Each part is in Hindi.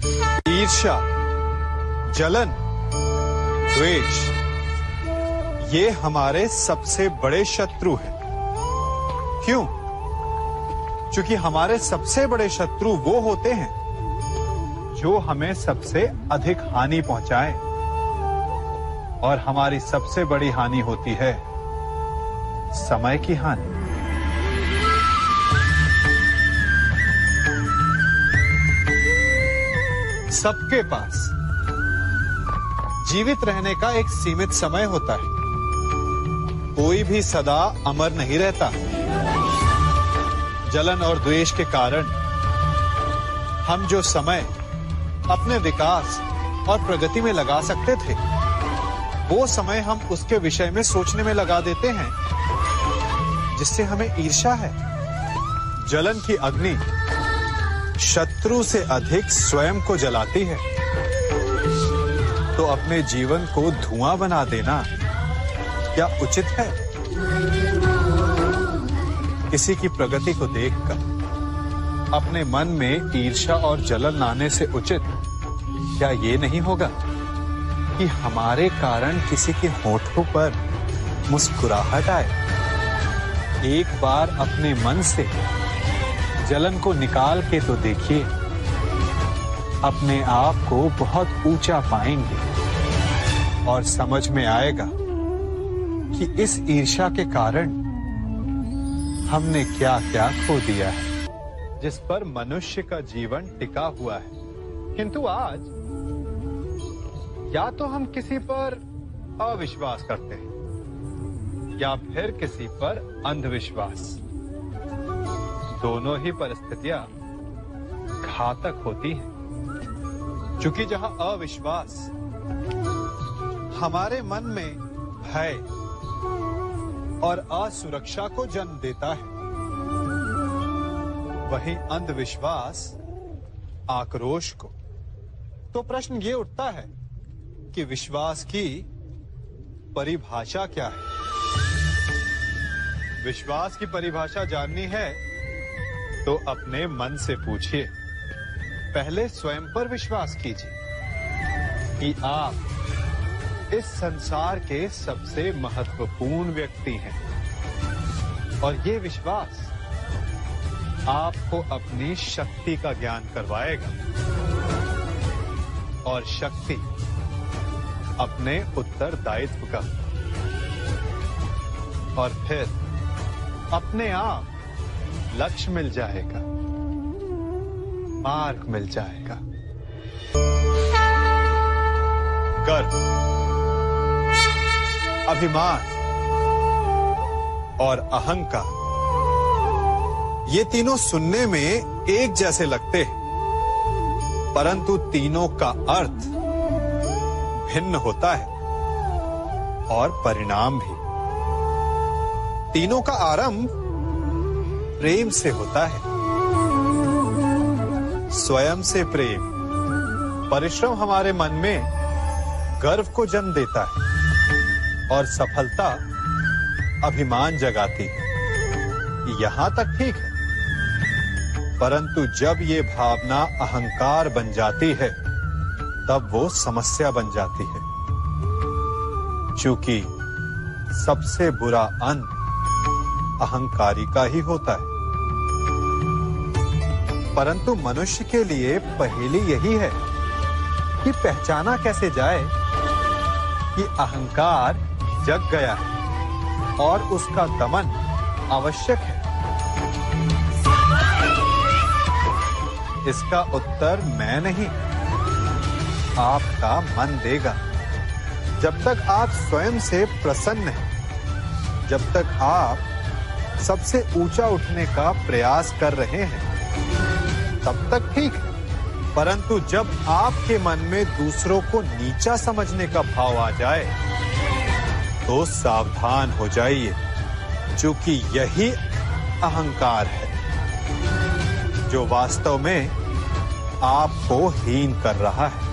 ईर्ष्या, जलन, द्वेष, ये हमारे सबसे बड़े शत्रु हैं। क्यों? क्योंकि हमारे सबसे बड़े शत्रु वो होते हैं जो हमें सबसे अधिक हानि पहुंचाएं, और हमारी सबसे बड़ी हानि होती है समय की हानि। सबके पास जीवित रहने का एक सीमित समय होता है। कोई भी सदा अमर नहीं रहता। जलन और द्वेष के कारण हम जो समय अपने विकास और प्रगति में लगा सकते थे, वो समय हम उसके विषय में सोचने में लगा देते हैं जिससे हमें ईर्ष्या है। जलन की अग्नि शत्रु से अधिक स्वयं को जलाती है, तो अपने जीवन को धुआं बना देना क्या उचित है? किसी की प्रगति को देखकर अपने मन में ईर्ष्या और जलन आने से उचित क्या ये नहीं होगा कि हमारे कारण किसी के होठों पर मुस्कुराहट आए? एक बार अपने मन से जलन को निकाल के तो देखिए, अपने आप को बहुत ऊंचा पाएंगे और समझ में आएगा कि इस ईर्ष्या के कारण हमने क्या क्या खो दिया है, जिस पर मनुष्य का जीवन टिका हुआ है। किंतु आज या तो हम किसी पर अविश्वास करते हैं या फिर किसी पर अंधविश्वास। दोनों ही परिस्थितियां घातक होती हैं, क्योंकि जहां अविश्वास हमारे मन में भय और असुरक्षा को जन्म देता है, वहीं अंधविश्वास आक्रोश को। तो प्रश्न ये उठता है कि विश्वास की परिभाषा क्या है? विश्वास की परिभाषा जाननी है तो अपने मन से पूछिए। पहले स्वयं पर विश्वास कीजिए कि आप इस संसार के सबसे महत्वपूर्ण व्यक्ति हैं, और ये विश्वास आपको अपनी शक्ति का ज्ञान करवाएगा, और शक्ति अपने उत्तरदायित्व का, और फिर अपने आप लक्ष्य मिल जाएगा, मार्ग मिल जाएगा। गर्व, अभिमान और अहंकार, ये तीनों सुनने में एक जैसे लगते हैं, परंतु तीनों का अर्थ भिन्न होता है और परिणाम भी। तीनों का आरंभ प्रेम से होता है। स्वयं से प्रेम, परिश्रम हमारे मन में गर्व को जन्म देता है, और सफलता अभिमान जगाती है। यहां तक ठीक है, परंतु जब ये भावना अहंकार बन जाती है, तब वो समस्या बन जाती है, क्योंकि सबसे बुरा अंत अहंकारी का ही होता है। परंतु मनुष्य के लिए पहेली यही है कि पहचाना कैसे जाए कि अहंकार जग गया है और उसका दमन आवश्यक है। इसका उत्तर मैं नहीं, आपका मन देगा। जब तक आप स्वयं से प्रसन्न हैं, जब तक आप सबसे ऊंचा उठने का प्रयास कर रहे हैं, तब तक ठीक है। परंतु जब आपके मन में दूसरों को नीचा समझने का भाव आ जाए, तो सावधान हो जाइए, क्योंकि यही अहंकार है जो वास्तव में आपको हीन कर रहा है।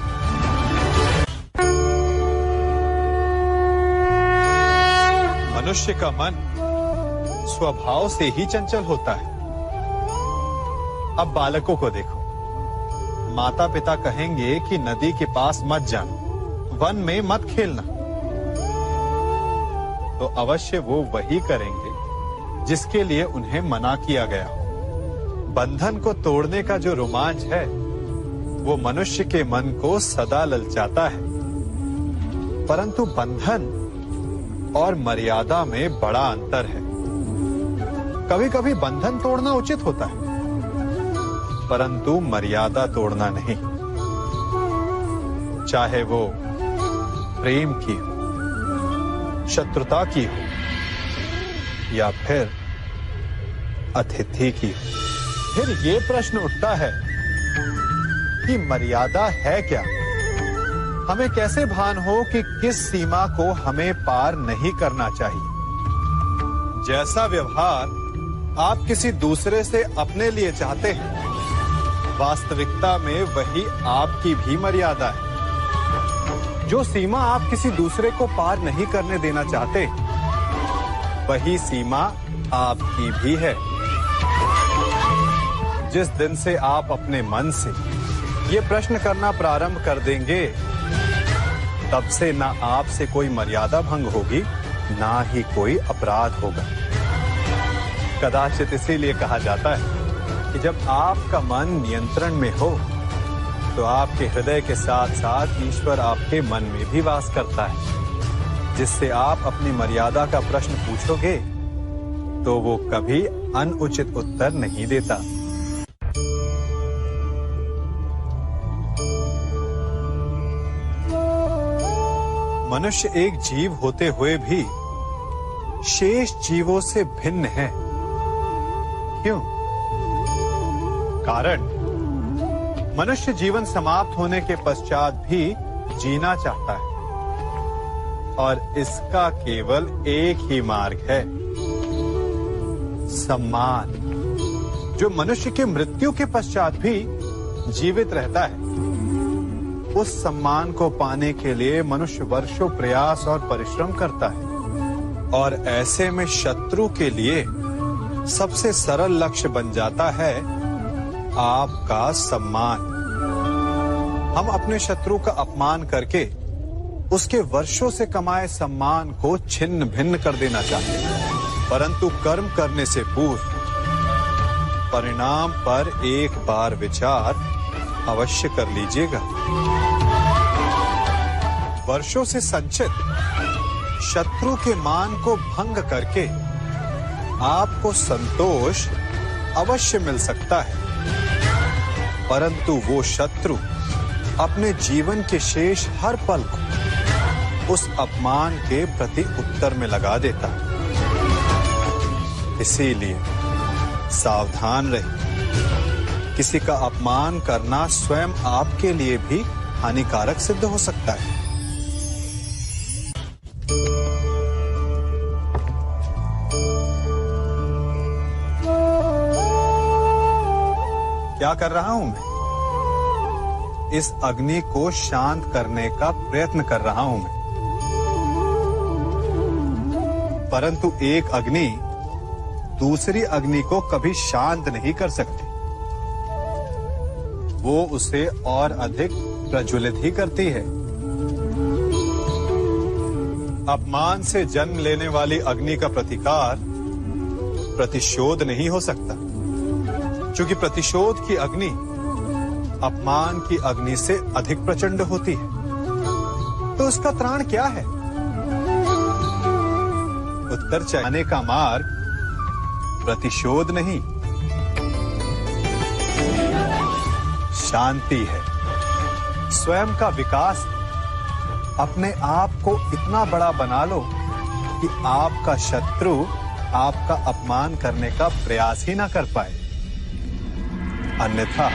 मनुष्य का मन स्वभाव से ही चंचल होता है। अब बालकों को देखो, माता पिता कहेंगे कि नदी के पास मत जाना, वन में मत खेलना, तो अवश्य वो वही करेंगे जिसके लिए उन्हें मना किया गया हो। बंधन को तोड़ने का जो रोमांच है वो मनुष्य के मन को सदा ललचाता है, परंतु बंधन और मर्यादा में बड़ा अंतर है। कभी कभी बंधन तोड़ना उचित होता है, परंतु मर्यादा तोड़ना नहीं, चाहे वो प्रेम की हो, शत्रुता की हो या फिर अतिथि की हो। फिर ये प्रश्न उठता है कि मर्यादा है क्या? हमें कैसे भान हो कि किस सीमा को हमें पार नहीं करना चाहिए? जैसा व्यवहार आप किसी दूसरे से अपने लिए चाहते हैं, वास्तविकता में वही आपकी भी मर्यादा है। जो सीमा आप किसी दूसरे को पार नहीं करने देना चाहते, वही सीमा आपकी भी है। जिस दिन से आप अपने मन से ये प्रश्न करना प्रारंभ कर देंगे, तब से ना आपसे कोई मर्यादा भंग होगी, ना ही कोई अपराध होगा। कदाचित इसीलिए कहा जाता है कि जब आपका मन नियंत्रण में हो, तो आपके हृदय के साथ साथ ईश्वर आपके मन में भी वास करता है। जिससे आप अपनी मर्यादा का प्रश्न पूछोगे, तो वो कभी अनुचित उत्तर नहीं देता। मनुष्य एक जीव होते हुए भी शेष जीवों से भिन्न है। क्यों? कारण मनुष्य जीवन समाप्त होने के पश्चात भी जीना चाहता है, और इसका केवल एक ही मार्ग है, सम्मान, जो मनुष्य के मृत्यु के पश्चात भी जीवित रहता है। उस सम्मान को पाने के लिए मनुष्य वर्षों प्रयास और परिश्रम करता है, और ऐसे में शत्रु के लिए सबसे सरल लक्ष्य बन जाता है आपका सम्मान। हम अपने शत्रु का अपमान करके उसके वर्षों से कमाए सम्मान को छिन्न भिन्न कर देना चाहते हैं, परंतु कर्म करने से पूर्व परिणाम पर एक बार विचार अवश्य कर लीजिएगा। वर्षों से संचित शत्रु के मान को भंग करके आपको संतोष अवश्य मिल सकता है, परंतु वो शत्रु अपने जीवन के शेष हर पल को उस अपमान के प्रति उत्तर में लगा देता है। इसीलिए सावधान रहिए। किसी का अपमान करना स्वयं आपके लिए भी हानिकारक सिद्ध हो सकता है। क्या कर रहा हूं मैं? इस अग्नि को शांत करने का प्रयत्न कर रहा हूं मैं, परंतु एक अग्नि दूसरी अग्नि को कभी शांत नहीं कर सकती। वो उसे और अधिक प्रज्वलित ही करती है। अपमान से जन्म लेने वाली अग्नि का प्रतिकार प्रतिशोध नहीं हो सकता, क्योंकि प्रतिशोध की अग्नि अपमान की अग्नि से अधिक प्रचंड होती है। तो उसका त्राण क्या है? उत्तर चाहने का मार्ग प्रतिशोध नहीं, शांति है, स्वयं का विकास। अपने आप को इतना बड़ा बना लो कि आपका शत्रु आपका अपमान करने का प्रयास ही ना कर पाए। अन्यथा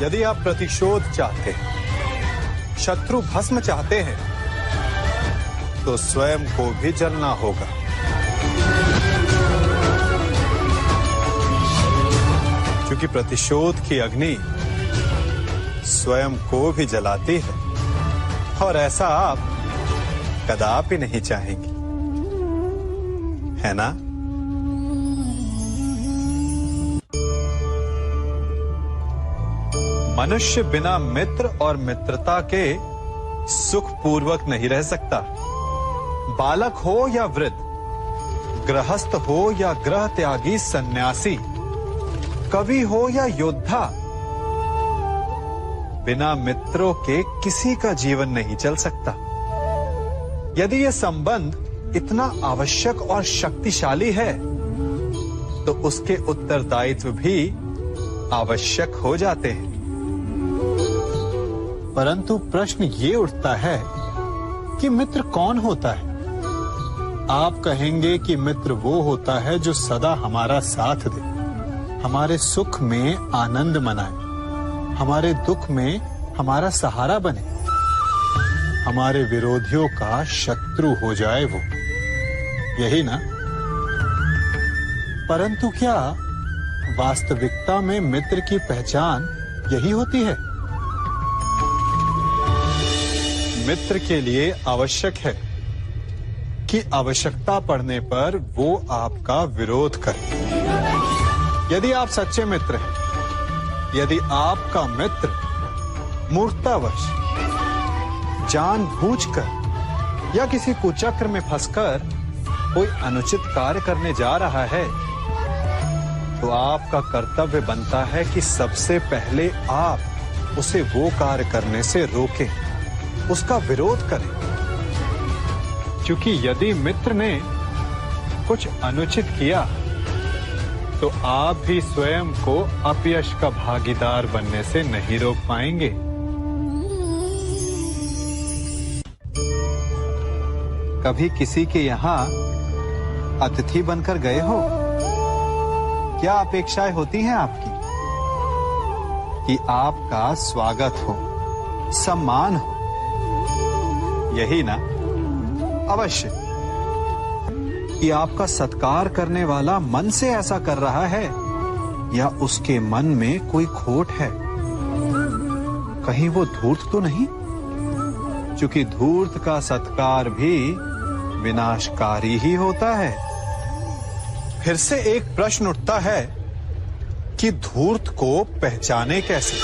यदि आप प्रतिशोध चाहते हैं, शत्रु भस्म चाहते हैं, तो स्वयं को भी जलना होगा। क्योंकि प्रतिशोध की अग्नि स्वयं को भी जलाती है, और ऐसा आप कदापि नहीं चाहेंगे, है ना? मनुष्य बिना मित्र और मित्रता के सुखपूर्वक नहीं रह सकता। बालक हो या वृद्ध, गृहस्थ हो या गृह त्यागी सन्यासी, कवि हो या योद्धा, बिना मित्रों के किसी का जीवन नहीं चल सकता। यदि यह संबंध इतना आवश्यक और शक्तिशाली है तो उसके उत्तरदायित्व भी आवश्यक हो जाते हैं। परंतु प्रश्न ये उठता है कि मित्र कौन होता है? आप कहेंगे कि मित्र वो होता है जो सदा हमारा साथ दे, हमारे सुख में आनंद मनाए, हमारे दुख में हमारा सहारा बने, हमारे विरोधियों का शत्रु हो जाए वो, यही ना? परंतु क्या वास्तविकता में मित्र की पहचान यही होती है? मित्र के लिए आवश्यक है कि आवश्यकता पड़ने पर वो आपका विरोध करे। यदि आप सच्चे मित्र हैं, यदि आपका मित्र मूर्खतावश, जानबूझकर या किसी कुचक्र में फंसकर कोई अनुचित कार्य करने जा रहा है, तो आपका कर्तव्य बनता है कि सबसे पहले आप उसे वो कार्य करने से रोकें, उसका विरोध करें। क्योंकि यदि मित्र ने कुछ अनुचित किया तो आप भी स्वयं को अपयश का भागीदार बनने से नहीं रोक पाएंगे। कभी किसी के यहाँ अतिथि बनकर गए हो? क्या अपेक्षाएं होती हैं आपकी? कि आपका स्वागत हो, सम्मान हो, यही ना? अवश्य कि आपका सत्कार करने वाला मन से ऐसा कर रहा है या उसके मन में कोई खोट है। कहीं वो धूर्त तो नहीं? क्योंकि धूर्त का सत्कार भी विनाशकारी ही होता है। फिर से एक प्रश्न उठता है कि धूर्त को पहचाने कैसे?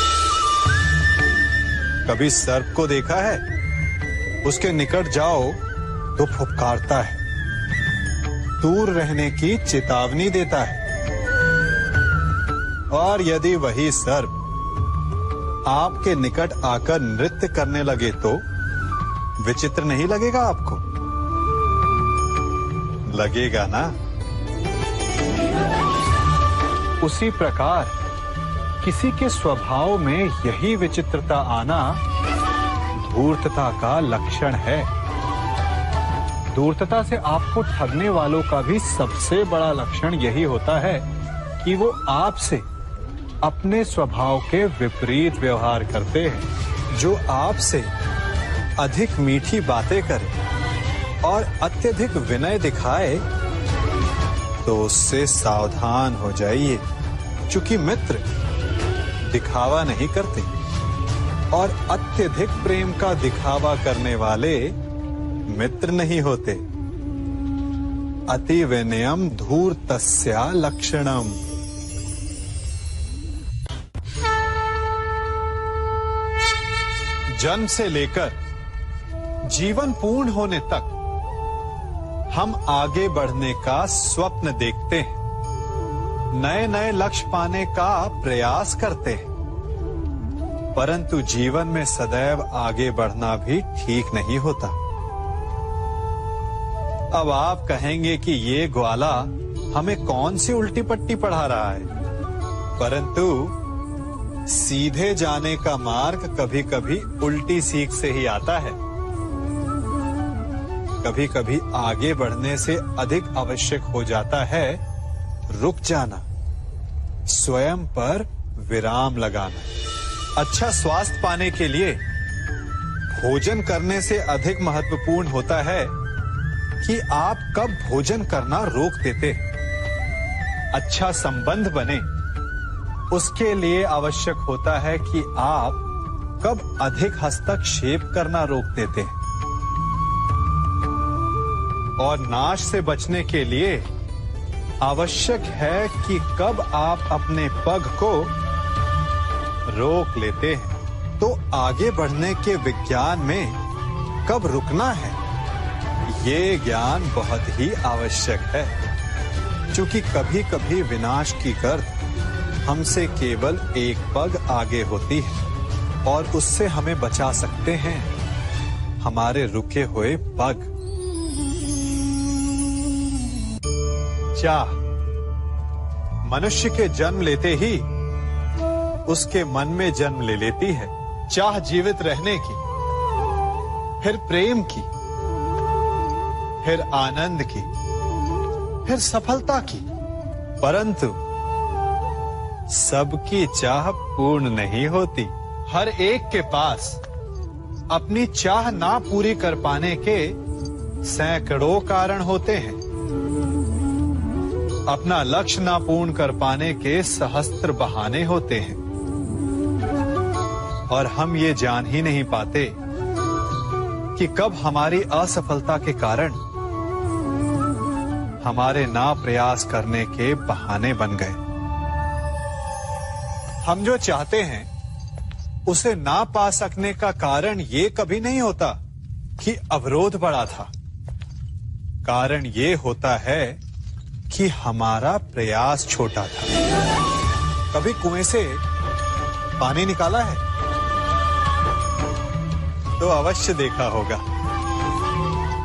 कभी सर्प को देखा है? उसके निकट जाओ तो फुफकारता है, दूर रहने की चेतावनी देता है। और यदि वही सर्प आपके निकट आकर नृत्य करने लगे तो विचित्र नहीं लगेगा आपको? लगेगा ना? उसी प्रकार किसी के स्वभाव में यही विचित्रता आना धूर्तता का लक्षण है। धूर्तता से आपको ठगने वालों का भी सबसे बड़ा लक्षण यही होता है कि वो आपसे अपने स्वभाव के विपरीत व्यवहार करते हैं। जो आपसे अधिक मीठी बातें करे और अत्यधिक विनय दिखाए तो उससे सावधान हो जाइए, क्योंकि मित्र दिखावा नहीं करते और अत्यधिक प्रेम का दिखावा करने वाले मित्र नहीं होते। अति विनयम धूर्तस्य लक्षणम। जन्म से लेकर जीवन पूर्ण होने तक हम आगे बढ़ने का स्वप्न देखते हैं, नए नए लक्ष्य पाने का प्रयास करते हैं, परंतु जीवन में सदैव आगे बढ़ना भी ठीक नहीं होता। अब आप कहेंगे कि ये ग्वाला हमें कौन सी उल्टी पट्टी पढ़ा रहा है, परंतु सीधे जाने का मार्ग कभी कभी उल्टी सीख से ही आता है। कभी कभी आगे बढ़ने से अधिक आवश्यक हो जाता है रुक जाना, स्वयं पर विराम लगाना। अच्छा स्वास्थ्य पाने के लिए भोजन करने से अधिक महत्वपूर्ण होता है कि आप कब भोजन करना रोक देते। अच्छा संबंध बने उसके लिए आवश्यक होता है कि आप कब अधिक हस्तक्षेप करना रोक देते हैं। और नाश से बचने के लिए आवश्यक है कि कब आप अपने पग को रोक लेते हैं, तो आगे बढ़ने के विज्ञान में कब रुकना है, ये ज्ञान बहुत ही आवश्यक है। क्योंकि कभी कभी विनाश की गर्द हमसे केवल एक पग आगे होती है और उससे हमें बचा सकते हैं हमारे रुके हुए पग। चाह मनुष्य के जन्म लेते ही उसके मन में जन्म ले लेती है। चाह जीवित रहने की, फिर प्रेम की, फिर आनंद की, फिर सफलता की। परंतु सबकी चाह पूर्ण नहीं होती। हर एक के पास अपनी चाह ना पूरी कर पाने के सैकड़ों कारण होते हैं। अपना लक्ष्य ना पूर्ण कर पाने के सहस्त्र बहाने होते हैं और हम ये जान ही नहीं पाते कि कब हमारी असफलता के कारण हमारे ना प्रयास करने के बहाने बन गए। हम जो चाहते हैं उसे ना पा सकने का कारण ये कभी नहीं होता कि अवरोध बड़ा था। कारण ये होता है कि हमारा प्रयास छोटा था। कभी कुएं से पानी निकाला है तो अवश्य देखा होगा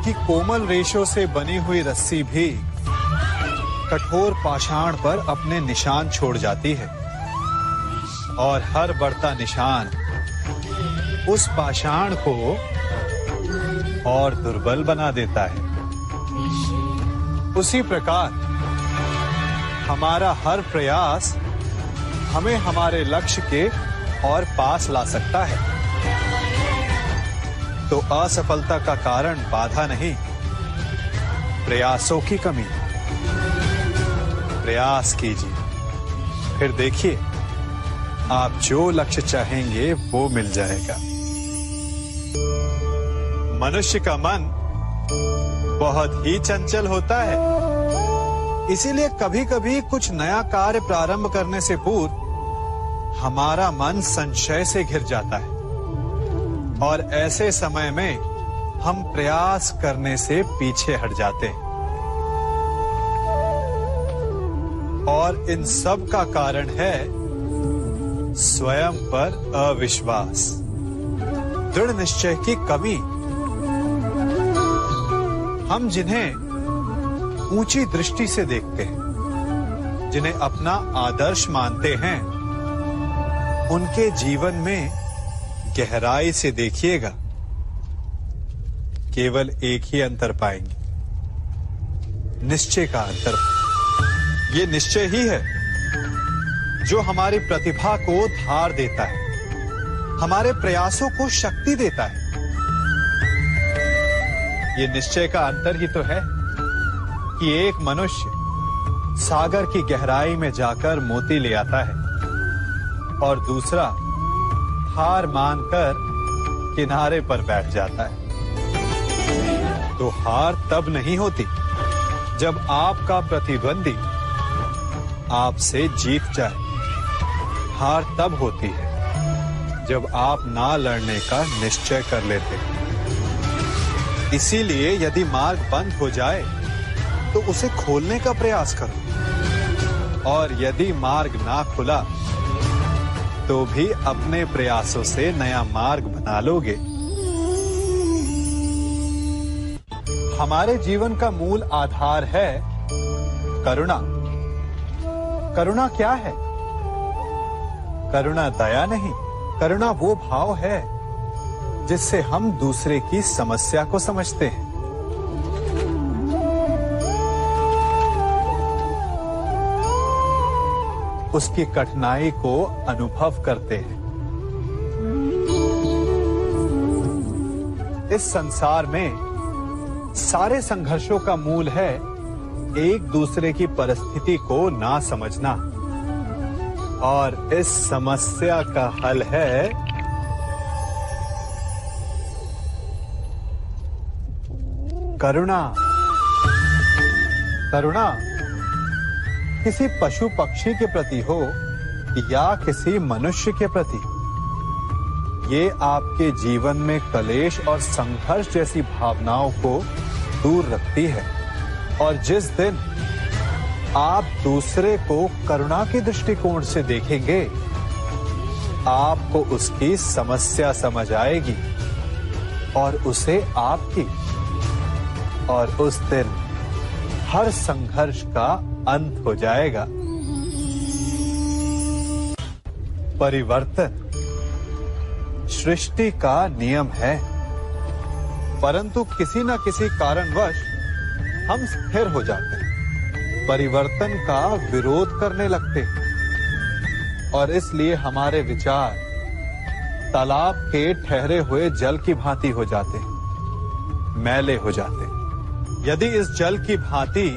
कि कोमल रेशों से बनी हुई रस्सी भी कठोर पाषाण पर अपने निशान छोड़ जाती है और हर बढ़ता निशान उस पाषाण को और दुर्बल बना देता है। उसी प्रकार हमारा हर प्रयास हमें हमारे लक्ष्य के और पास ला सकता है। तो असफलता का कारण बाधा नहीं, प्रयासों की कमी। प्रयास कीजिए, फिर देखिए आप जो लक्ष्य चाहेंगे वो मिल जाएगा। मनुष्य का मन बहुत ही चंचल होता है, इसीलिए कभी कभी कुछ नया कार्य प्रारंभ करने से पूर्व हमारा मन संशय से घिर जाता है और ऐसे समय में हम प्रयास करने से पीछे हट जाते हैं। और इन सब का कारण है स्वयं पर अविश्वास, दृढ़ निश्चय की कमी। हम जिन्हें ऊंची दृष्टि से देखते हैं, जिन्हें अपना आदर्श मानते हैं, उनके जीवन में गहराई से देखिएगा, केवल एक ही अंतर पाएंगे, निश्चय का अंतर। ये निश्चय ही है जो हमारी प्रतिभा को धार देता है, हमारे प्रयासों को शक्ति देता है। ये निश्चय का अंतर ही तो है कि एक मनुष्य सागर की गहराई में जाकर मोती ले आता है और दूसरा हार मानकर किनारे पर बैठ जाता है। तो हार तब नहीं होती जब आपका प्रतिद्वंदी आपसे जीत जाए। हार तब होती है जब आप ना लड़ने का निश्चय कर लेते हैं। इसीलिए यदि मार्ग बंद हो जाए तो उसे खोलने का प्रयास करो, और यदि मार्ग ना खुला तो भी अपने प्रयासों से नया मार्ग बना लोगे। हमारे जीवन का मूल आधार है करुणा। करुणा क्या है? करुणा दया नहीं, करुणा वो भाव है जिससे हम दूसरे की समस्या को समझते हैं। उसकी कठिनाई को अनुभव करते हैं। इस संसार में सारे संघर्षों का मूल है एक दूसरे की परिस्थिति को ना समझना, और इस समस्या का हल है करुणा। करुणा किसी पशु पक्षी के प्रति हो या किसी मनुष्य के प्रति। ये आपके जीवन में कलेश और संघर्ष जैसी भावनाओं को दूर रखती है। और जिस दिन आप दूसरे को करुणा के दृष्टिकोण से देखेंगे, आपको उसकी समस्या समझ आएगी और उसे आपकी, और उस दिन हर संघर्ष का अंत हो जाएगा। परिवर्तन सृष्टि का नियम है, परंतु किसी न किसी कारणवश हम स्थिर हो जाते हैं, परिवर्तन का विरोध करने लगते हैं, और इसलिए हमारे विचार तालाब के ठहरे हुए जल की भांति हो जाते हैं, मैले हो जाते हैं। यदि इस जल की भांति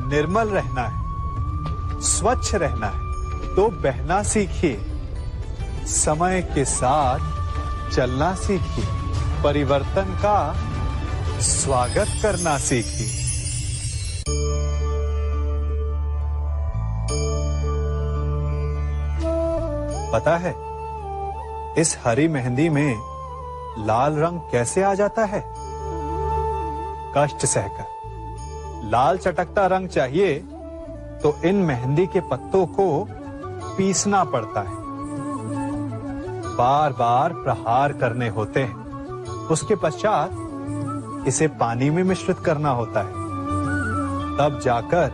निर्मल रहना है, स्वच्छ रहना है, तो बहना सीखिए, समय के साथ चलना सीखिए, परिवर्तन का स्वागत करना सीखिए। पता है इस हरी मेहंदी में लाल रंग कैसे आ जाता है? कष्ट सहकर। लाल चटकता रंग चाहिए तो इन मेहंदी के पत्तों को पीसना पड़ता है, बार बार प्रहार करने होते हैं, उसके पश्चात इसे पानी में मिश्रित करना होता है, तब जाकर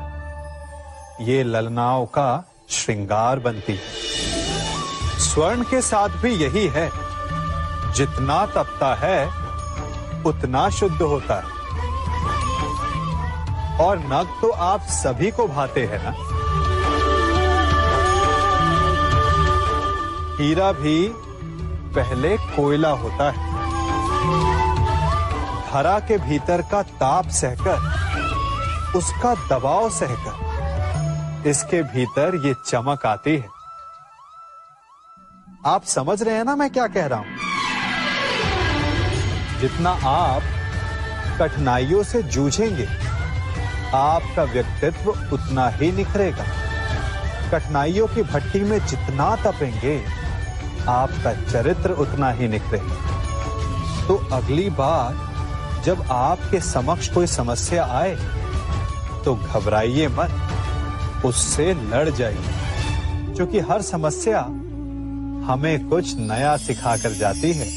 ये ललनाओं का श्रृंगार बनती है। स्वर्ण के साथ भी यही है, जितना तपता है उतना शुद्ध होता है। और नग तो आप सभी को भाते हैं ना। हीरा भी पहले कोयला होता है, धरा के भीतर का ताप सहकर, उसका दबाव सहकर इसके भीतर ये चमक आती है। आप समझ रहे हैं ना मैं क्या कह रहा हूं? जितना आप कठिनाइयों से जूझेंगे, आपका व्यक्तित्व उतना ही निखरेगा। कठिनाइयों की भट्टी में जितना तपेंगे, आपका चरित्र उतना ही निखरेगा। तो अगली बार जब आपके समक्ष कोई समस्या आए तो घबराइए मत, उससे लड़ जाइए, क्योंकि हर समस्या हमें कुछ नया सिखा कर जाती है।